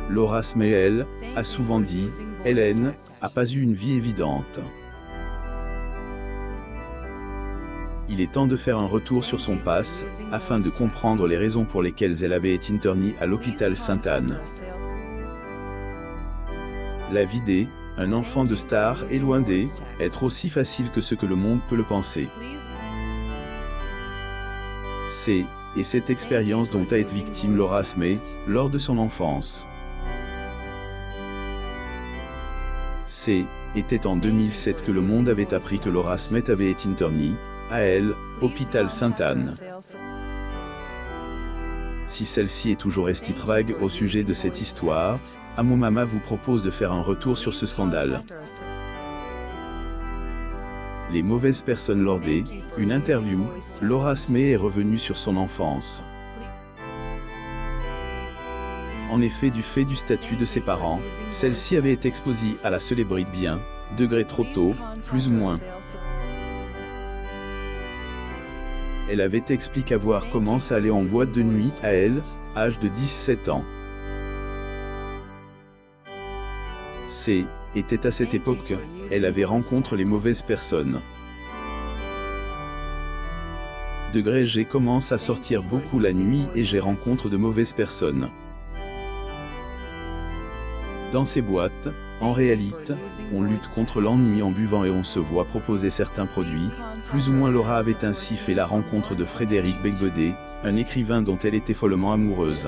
Laura Smail a souvent dit « Hélène n'a pas eu une vie évidente ». Il est temps de faire un retour sur son pass, afin de comprendre les raisons pour lesquelles elle avait été internée à l'hôpital Sainte-Anne. La vie d'un enfant de star est loin d'être aussi facile que ce que le monde peut le penser. C'est cette expérience dont a été victime Laura Smail lors de son enfance. Était en 2007 que le monde avait appris que Laura Smail avait été internée à hôpital Sainte-Anne. Si celle-ci est toujours restée vague au sujet de cette histoire, Amomama vous propose de faire un retour sur ce scandale. Les mauvaises personnes lors une interview, Laura Smail est revenue sur son enfance. En effet, du fait du statut de ses parents, celle-ci avait été exposée à la célébrité bien, degré trop tôt, plus ou moins. Elle avait expliqué avoir commencé à aller en boîte de nuit à âge de 17 ans. Était à cette époque, elle avait rencontré les mauvaises personnes. J'ai commence à sortir beaucoup la nuit et j'ai rencontré de mauvaises personnes. Dans ces boîtes, en réalité, on lutte contre l'ennui en buvant et on se voit proposer certains produits. Plus ou moins Laura avait ainsi fait la rencontre de Frédéric Beigbeder, un écrivain dont elle était follement amoureuse.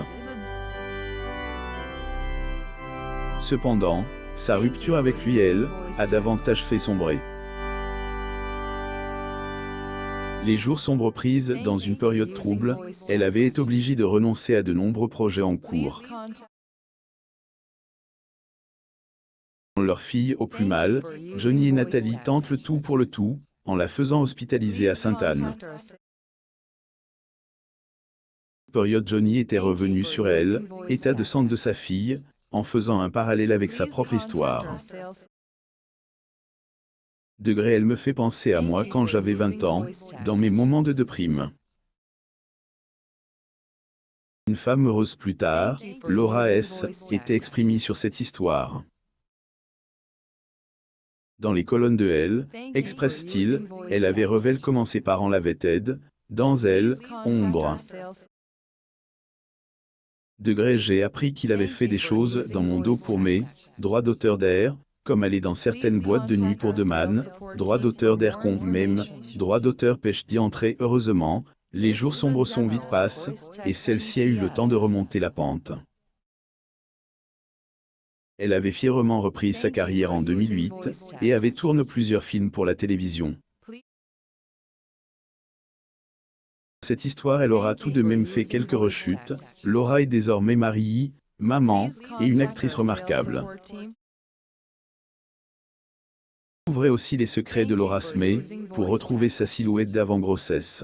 Cependant, sa rupture avec lui, a davantage fait sombrer. Les jours sombres prises dans une période trouble, elle avait été obligée de renoncer à de nombreux projets en cours. Leur fille au plus mal, Johnny et Nathalie tentent le tout pour le tout, en la faisant hospitaliser à Sainte-Anne. Période Johnny était revenu sur état de santé de sa fille, en faisant un parallèle avec sa propre histoire. Elle me fait penser à moi quand j'avais 20 ans, dans mes moments de déprime. Une femme heureuse plus tard, Laura était exprimée sur cette histoire. Dans les colonnes de Express Style, elle avait révélé comment ses parents l'avaient aidée, dans ombre. J'ai appris qu'il avait fait des choses dans mon dos pour mes droits d'auteur d'air, comme aller dans certaines boîtes de nuit pour demander droits d'auteur d'air même droits d'auteur pêche d'y entrer. Heureusement, les jours sombres sont vite passés, et celle-ci a eu le temps de remonter la pente. Elle avait fièrement repris sa carrière en 2008, et avait tourné plusieurs films pour la télévision. Cette histoire, elle aura tout de même fait quelques rechutes. Laura est désormais mariée, maman, et une actrice remarquable. Ouvrez aussi les secrets de Laura Smail, pour retrouver sa silhouette d'avant-grossesse.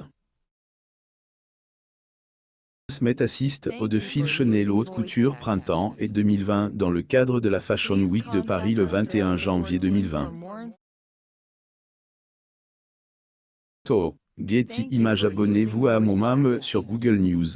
Smail assiste au défilé Chanel Haute Couture Printemps et 2020 dans le cadre de la Fashion Week de Paris le 21 janvier 2020. Getty Images. Abonnez-vous à Amomama sur Google News.